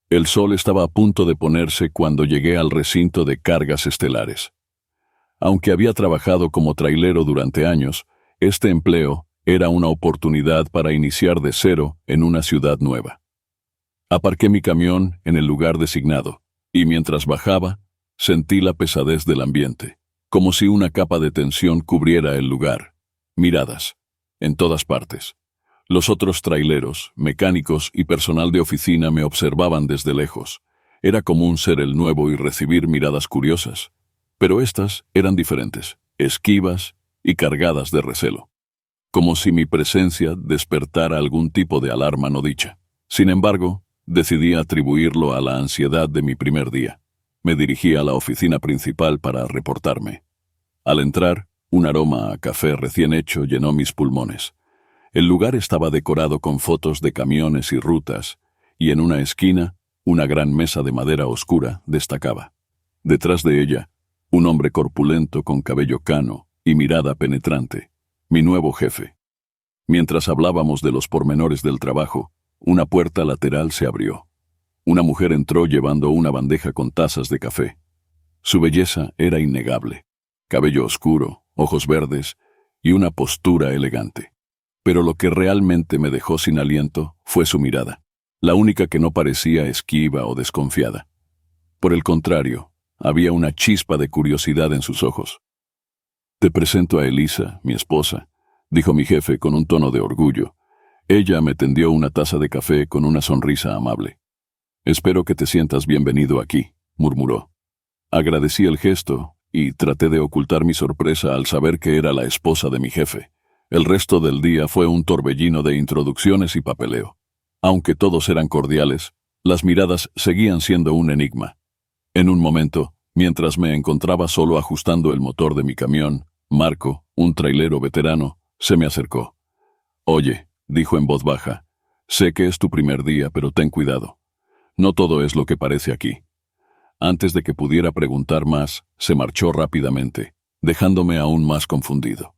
El sol estaba a punto de ponerse cuando llegué al recinto de cargas estelares. Aunque había trabajado como trailero durante años, este empleo era una oportunidad para iniciar de cero en una ciudad nueva. Aparqué mi camión en el lugar designado, y mientras bajaba, sentí la pesadez del ambiente, como si una capa de tensión cubriera el lugar. Miradas, en todas partes. Los otros traileros, mecánicos y personal de oficina me observaban desde lejos. Era común ser el nuevo y recibir miradas curiosas. Pero estas eran diferentes, esquivas y cargadas de recelo. Como si mi presencia despertara algún tipo de alarma no dicha. Sin embargo, decidí atribuirlo a la ansiedad de mi primer día. Me dirigí a la oficina principal para reportarme. Al entrar, un aroma a café recién hecho llenó mis pulmones. El lugar estaba decorado con fotos de camiones y rutas, y en una esquina, una gran mesa de madera oscura destacaba. Detrás de ella, un hombre corpulento con cabello cano y mirada penetrante, mi nuevo jefe. Mientras hablábamos de los pormenores del trabajo, una puerta lateral se abrió. Una mujer entró llevando una bandeja con tazas de café. Su belleza era innegable. Cabello oscuro, ojos verdes y una postura elegante. Pero lo que realmente me dejó sin aliento fue su mirada, la única que no parecía esquiva o desconfiada. Por el contrario, había una chispa de curiosidad en sus ojos. «Te presento a Elisa, mi esposa», dijo mi jefe con un tono de orgullo. Ella me tendió una taza de café con una sonrisa amable. «Espero que te sientas bienvenido aquí», murmuró. Agradecí el gesto y traté de ocultar mi sorpresa al saber que era la esposa de mi jefe. El resto del día fue un torbellino de introducciones y papeleo. Aunque todos eran cordiales, las miradas seguían siendo un enigma. En un momento, mientras me encontraba solo ajustando el motor de mi camión, Marco, un trailero veterano, se me acercó. «Oye», dijo en voz baja, «sé que es tu primer día, pero ten cuidado. No todo es lo que parece aquí». Antes de que pudiera preguntar más, se marchó rápidamente, dejándome aún más confundido.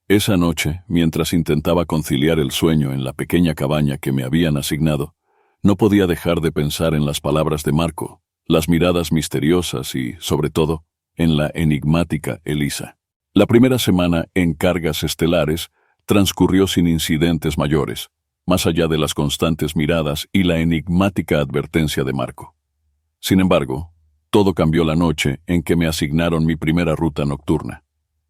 Esa noche, mientras intentaba conciliar el sueño en la pequeña cabaña que me habían asignado, no podía dejar de pensar en las palabras de Marco, las miradas misteriosas y, sobre todo, en la enigmática Elisa. La primera semana en cargas estelares transcurrió sin incidentes mayores, más allá de las constantes miradas y la enigmática advertencia de Marco. Sin embargo, todo cambió la noche en que me asignaron mi primera ruta nocturna.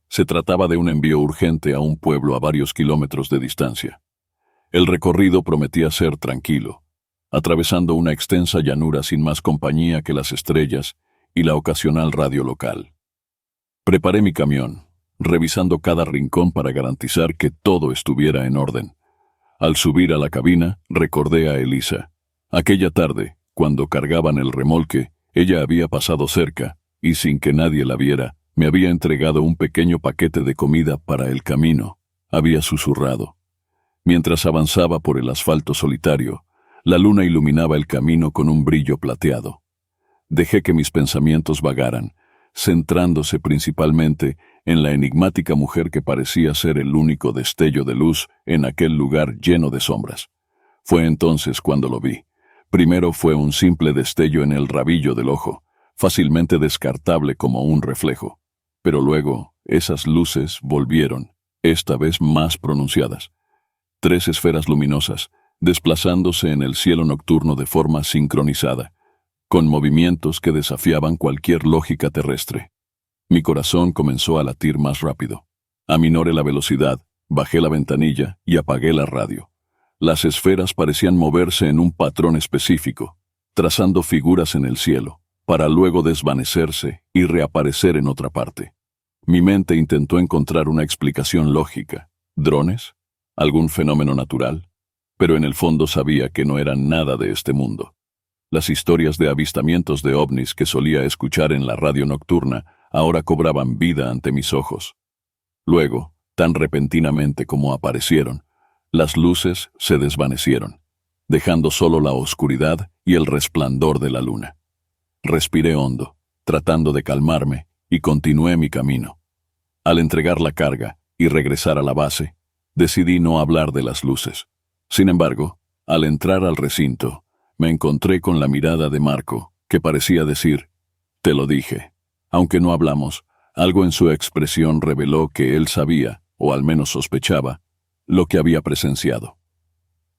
Se trataba de un envío urgente a un pueblo a varios kilómetros de distancia. El recorrido prometía ser tranquilo, atravesando una extensa llanura sin más compañía que las estrellas y la ocasional radio local. Preparé mi camión, revisando cada rincón para garantizar que todo estuviera en orden. Al subir a la cabina, recordé a Elisa. Aquella tarde, cuando cargaban el remolque, ella había pasado cerca y, sin que nadie la viera, me había entregado un pequeño paquete de comida para el camino. Había susurrado. Mientras avanzaba por el asfalto solitario, la luna iluminaba el camino con un brillo plateado. Dejé que mis pensamientos vagaran, centrándose principalmente en la enigmática mujer que parecía ser el único destello de luz en aquel lugar lleno de sombras. Fue entonces cuando lo vi. Primero fue un simple destello en el rabillo del ojo, fácilmente descartable como un reflejo. Pero luego, esas luces volvieron, esta vez más pronunciadas. 3 esferas luminosas, desplazándose en el cielo nocturno de forma sincronizada, con movimientos que desafiaban cualquier lógica terrestre. Mi corazón comenzó a latir más rápido. Aminoré la velocidad, bajé la ventanilla y apagué la radio. Las esferas parecían moverse en un patrón específico, trazando figuras en el cielo, para luego desvanecerse y reaparecer en otra parte. Mi mente intentó encontrar una explicación lógica. ¿Drones? ¿Algún fenómeno natural? Pero en el fondo sabía que no eran nada de este mundo. Las historias de avistamientos de ovnis que solía escuchar en la radio nocturna ahora cobraban vida ante mis ojos. Luego, tan repentinamente como aparecieron, las luces se desvanecieron, dejando solo la oscuridad y el resplandor de la luna. Respiré hondo, tratando de calmarme, y continué mi camino. Al entregar la carga y regresar a la base, decidí no hablar de las luces. Sin embargo, al entrar al recinto, me encontré con la mirada de Marco, que parecía decir, «Te lo dije». Aunque no hablamos, algo en su expresión reveló que él sabía, o al menos sospechaba, lo que había presenciado.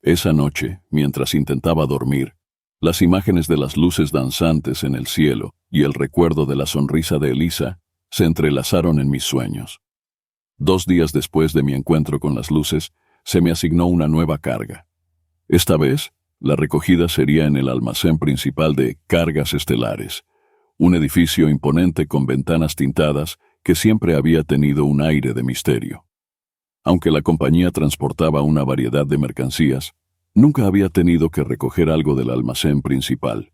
Esa noche, mientras intentaba dormir, las imágenes de las luces danzantes en el cielo y el recuerdo de la sonrisa de Elisa se entrelazaron en mis sueños. 2 días después de mi encuentro con las luces, se me asignó una nueva carga. Esta vez, la recogida sería en el almacén principal de Cargas Estelares, un edificio imponente con ventanas tintadas que siempre había tenido un aire de misterio. Aunque la compañía transportaba una variedad de mercancías, nunca había tenido que recoger algo del almacén principal.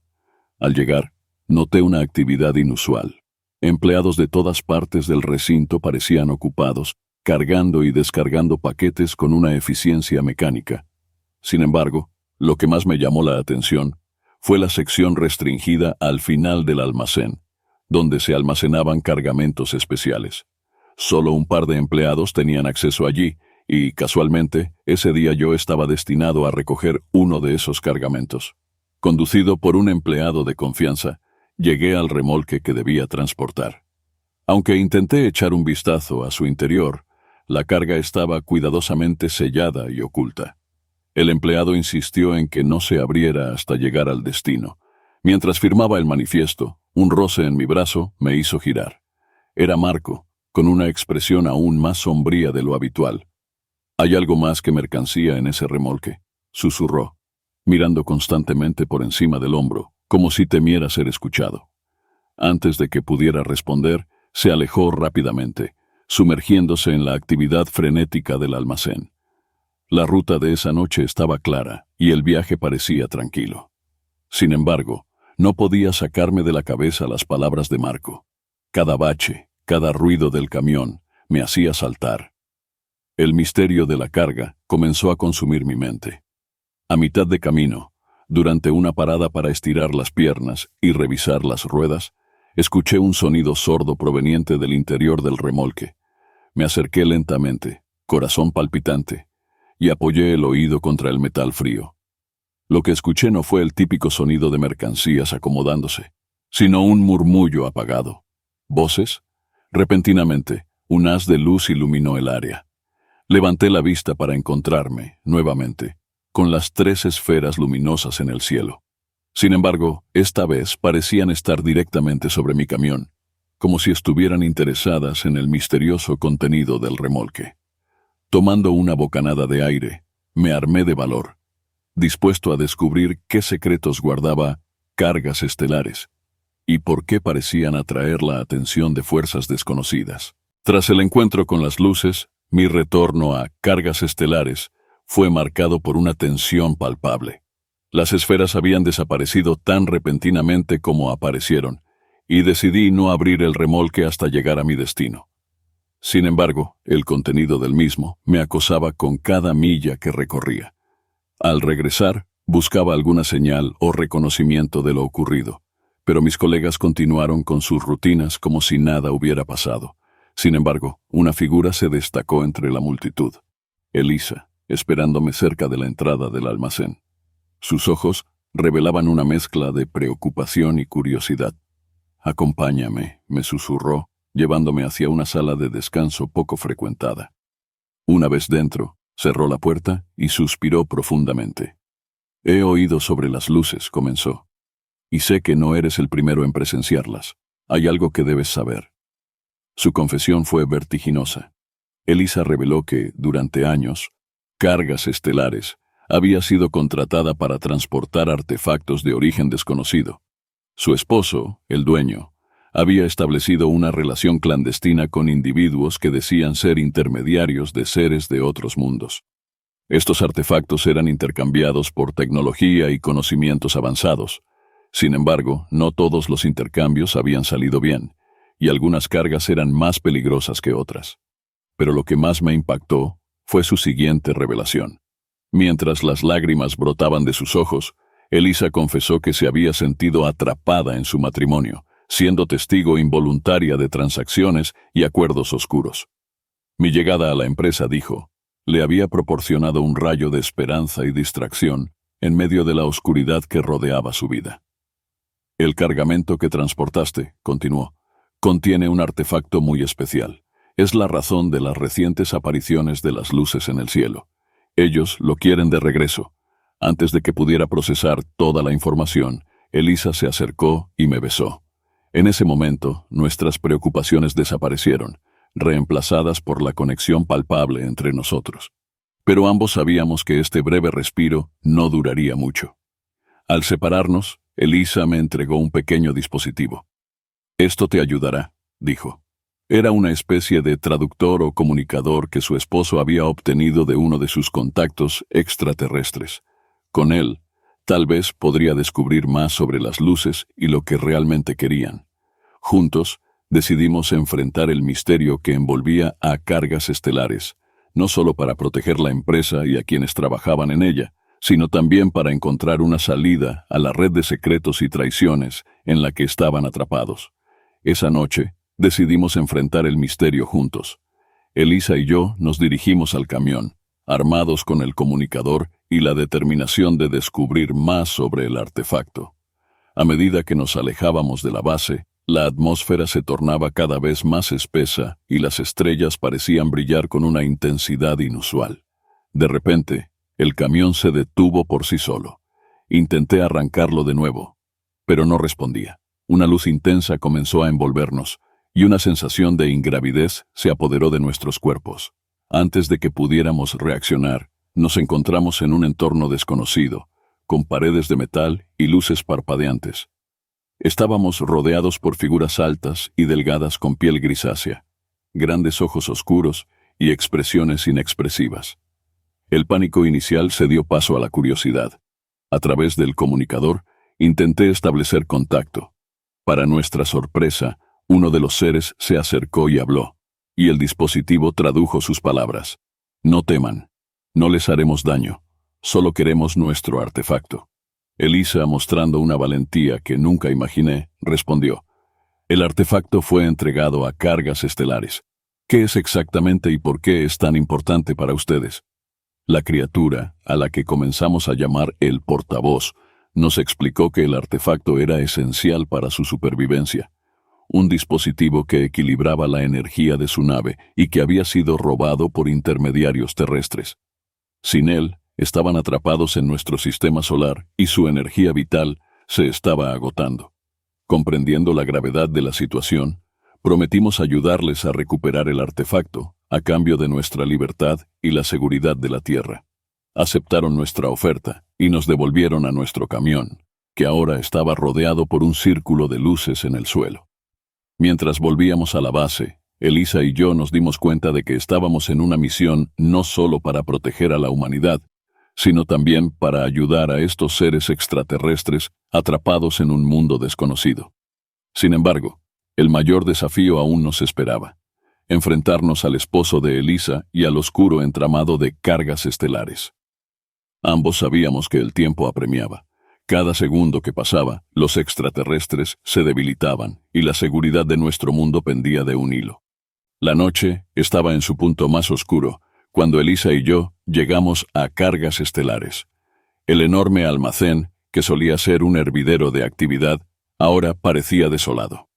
Al llegar, noté una actividad inusual. Empleados de todas partes del recinto parecían ocupados, cargando y descargando paquetes con una eficiencia mecánica. Sin embargo, lo que más me llamó la atención fue la sección restringida al final del almacén, donde se almacenaban cargamentos especiales. Solo un par de empleados tenían acceso allí, y, casualmente, ese día yo estaba destinado a recoger uno de esos cargamentos. Conducido por un empleado de confianza, llegué al remolque que debía transportar. Aunque intenté echar un vistazo a su interior, la carga estaba cuidadosamente sellada y oculta. El empleado insistió en que no se abriera hasta llegar al destino. Mientras firmaba el manifiesto, un roce en mi brazo me hizo girar. Era Marco, con una expresión aún más sombría de lo habitual. «Hay algo más que mercancía en ese remolque», susurró, mirando constantemente por encima del hombro, como si temiera ser escuchado. Antes de que pudiera responder, se alejó rápidamente, sumergiéndose en la actividad frenética del almacén. La ruta de esa noche estaba clara y el viaje parecía tranquilo. Sin embargo, no podía sacarme de la cabeza las palabras de Marco. Cada bache, cada ruido del camión, me hacía saltar. El misterio de la carga comenzó a consumir mi mente. A mitad de camino, durante una parada para estirar las piernas y revisar las ruedas, escuché un sonido sordo proveniente del interior del remolque. Me acerqué lentamente, corazón palpitante, y apoyé el oído contra el metal frío. Lo que escuché no fue el típico sonido de mercancías acomodándose, sino un murmullo apagado. ¿Voces? Repentinamente, un haz de luz iluminó el área. Levanté la vista para encontrarme, nuevamente, con las 3 esferas luminosas en el cielo. Sin embargo, esta vez parecían estar directamente sobre mi camión, como si estuvieran interesadas en el misterioso contenido del remolque. Tomando una bocanada de aire, me armé de valor, dispuesto a descubrir qué secretos guardaba Cargas Estelares y por qué parecían atraer la atención de fuerzas desconocidas. Tras el encuentro con las luces, mi retorno a Cargas Estelares fue marcado por una tensión palpable. Las esferas habían desaparecido tan repentinamente como aparecieron, y decidí no abrir el remolque hasta llegar a mi destino. Sin embargo, el contenido del mismo me acosaba con cada milla que recorría. Al regresar, buscaba alguna señal o reconocimiento de lo ocurrido, pero mis colegas continuaron con sus rutinas como si nada hubiera pasado. Sin embargo, una figura se destacó entre la multitud. Elisa, esperándome cerca de la entrada del almacén. Sus ojos revelaban una mezcla de preocupación y curiosidad. «Acompáñame», me susurró, llevándome hacia una sala de descanso poco frecuentada. Una vez dentro, cerró la puerta y suspiró profundamente. «He oído sobre las luces», comenzó, «y sé que no eres el primero en presenciarlas. Hay algo que debes saber». Su confesión fue vertiginosa. Elisa reveló que, durante años, Cargas Estelares había sido contratada para transportar artefactos de origen desconocido. Su esposo, el dueño, había establecido una relación clandestina con individuos que decían ser intermediarios de seres de otros mundos. Estos artefactos eran intercambiados por tecnología y conocimientos avanzados. Sin embargo, no todos los intercambios habían salido bien, y algunas cargas eran más peligrosas que otras. Pero lo que más me impactó fue su siguiente revelación. Mientras las lágrimas brotaban de sus ojos, Elisa confesó que se había sentido atrapada en su matrimonio, siendo testigo involuntaria de transacciones y acuerdos oscuros. Mi llegada a la empresa, dijo, le había proporcionado un rayo de esperanza y distracción en medio de la oscuridad que rodeaba su vida. El cargamento que transportaste, continuó, contiene un artefacto muy especial. Es la razón de las recientes apariciones de las luces en el cielo. Ellos lo quieren de regreso. Antes de que pudiera procesar toda la información, Elisa se acercó y me besó. En ese momento, nuestras preocupaciones desaparecieron, reemplazadas por la conexión palpable entre nosotros. Pero ambos sabíamos que este breve respiro no duraría mucho. Al separarnos, Elisa me entregó un pequeño dispositivo. «Esto te ayudará», dijo. Era una especie de traductor o comunicador que su esposo había obtenido de uno de sus contactos extraterrestres. Con él, tal vez podría descubrir más sobre las luces y lo que realmente querían. Juntos, decidimos enfrentar el misterio que envolvía a Cargas Estelares, no solo para proteger la empresa y a quienes trabajaban en ella, sino también para encontrar una salida a la red de secretos y traiciones en la que estaban atrapados. Esa noche, decidimos enfrentar el misterio juntos. Elisa y yo nos dirigimos al camión, armados con el comunicador y la determinación de descubrir más sobre el artefacto. A medida que nos alejábamos de la base, la atmósfera se tornaba cada vez más espesa y las estrellas parecían brillar con una intensidad inusual. De repente, el camión se detuvo por sí solo. Intenté arrancarlo de nuevo, pero no respondía. Una luz intensa comenzó a envolvernos, y una sensación de ingravidez se apoderó de nuestros cuerpos. Antes de que pudiéramos reaccionar, nos encontramos en un entorno desconocido, con paredes de metal y luces parpadeantes. Estábamos rodeados por figuras altas y delgadas con piel grisácea, grandes ojos oscuros y expresiones inexpresivas. El pánico inicial se dio paso a la curiosidad. A través del comunicador, intenté establecer contacto. Para nuestra sorpresa, uno de los seres se acercó y habló, y el dispositivo tradujo sus palabras. «No teman, no les haremos daño, solo queremos nuestro artefacto». Elisa, mostrando una valentía que nunca imaginé, respondió: «El artefacto fue entregado a Cargas Estelares. ¿Qué es exactamente y por qué es tan importante para ustedes?» La criatura, a la que comenzamos a llamar el portavoz, nos explicó que el artefacto era esencial para su supervivencia. Un dispositivo que equilibraba la energía de su nave y que había sido robado por intermediarios terrestres. Sin él, estaban atrapados en nuestro sistema solar y su energía vital se estaba agotando. Comprendiendo la gravedad de la situación, prometimos ayudarles a recuperar el artefacto a cambio de nuestra libertad y la seguridad de la Tierra. Aceptaron nuestra oferta y nos devolvieron a nuestro camión, que ahora estaba rodeado por un círculo de luces en el suelo. Mientras volvíamos a la base, Elisa y yo nos dimos cuenta de que estábamos en una misión no solo para proteger a la humanidad, sino también para ayudar a estos seres extraterrestres atrapados en un mundo desconocido. Sin embargo, el mayor desafío aún nos esperaba: enfrentarnos al esposo de Elisa y al oscuro entramado de Cargas Estelares. Ambos sabíamos que el tiempo apremiaba. Cada segundo que pasaba, los extraterrestres se debilitaban y la seguridad de nuestro mundo pendía de un hilo. La noche estaba en su punto más oscuro cuando Elisa y yo llegamos a Cargas Estelares. El enorme almacén, que solía ser un hervidero de actividad, ahora parecía desolado.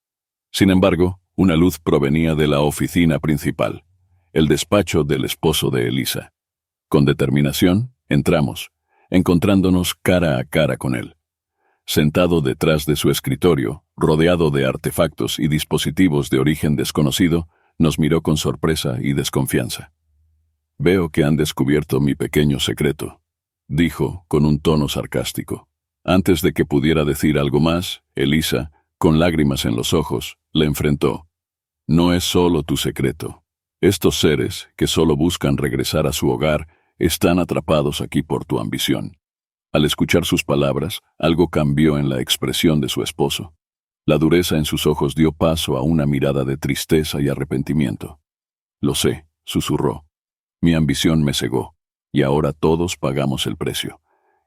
Sin embargo, una luz provenía de la oficina principal, el despacho del esposo de Elisa. Con determinación, entramos, encontrándonos cara a cara con él. Sentado detrás de su escritorio, rodeado de artefactos y dispositivos de origen desconocido, nos miró con sorpresa y desconfianza. «Veo que han descubierto mi pequeño secreto», dijo con un tono sarcástico. Antes de que pudiera decir algo más, Elisa, con lágrimas en los ojos, le enfrentó. «No es solo tu secreto. Estos seres, que solo buscan regresar a su hogar, están atrapados aquí por tu ambición». Al escuchar sus palabras, algo cambió en la expresión de su esposo. La dureza en sus ojos dio paso a una mirada de tristeza y arrepentimiento. «Lo sé», susurró. «Mi ambición me cegó, y ahora todos pagamos el precio».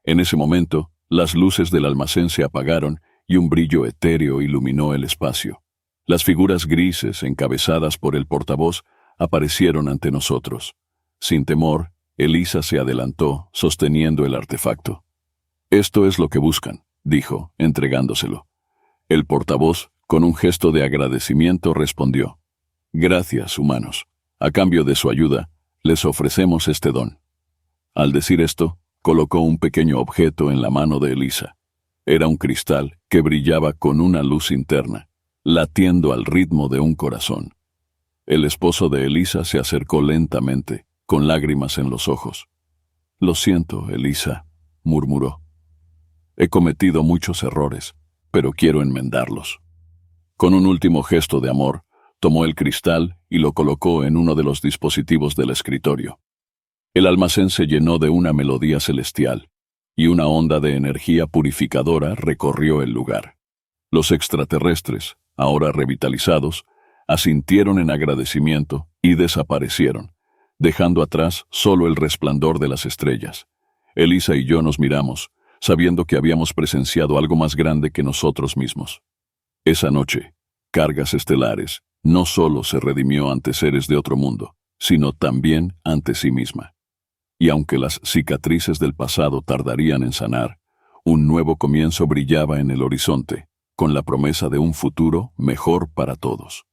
En ese momento, las luces del almacén se apagaron y un brillo etéreo iluminó el espacio. Las figuras grises, encabezadas por el portavoz, aparecieron ante nosotros. Sin temor, Elisa se adelantó, sosteniendo el artefacto. Esto es lo que buscan, dijo, entregándoselo. El portavoz, con un gesto de agradecimiento, respondió: Gracias, humanos. A cambio de su ayuda, les ofrecemos este don. Al decir esto, colocó un pequeño objeto en la mano de Elisa. Era un cristal que brillaba con una luz interna, latiendo al ritmo de un corazón. El esposo de Elisa se acercó lentamente, con lágrimas en los ojos. «Lo siento, Elisa», murmuró. «He cometido muchos errores, pero quiero enmendarlos». Con un último gesto de amor, tomó el cristal y lo colocó en uno de los dispositivos del escritorio. El almacén se llenó de una melodía celestial, y una onda de energía purificadora recorrió el lugar. Los extraterrestres, ahora revitalizados, asintieron en agradecimiento y desaparecieron, dejando atrás solo el resplandor de las estrellas. Elisa y yo nos miramos, sabiendo que habíamos presenciado algo más grande que nosotros mismos. Esa noche, Cargas Estelares no solo se redimió ante seres de otro mundo, sino también ante sí misma. Y aunque las cicatrices del pasado tardarían en sanar, un nuevo comienzo brillaba en el horizonte, con la promesa de un futuro mejor para todos.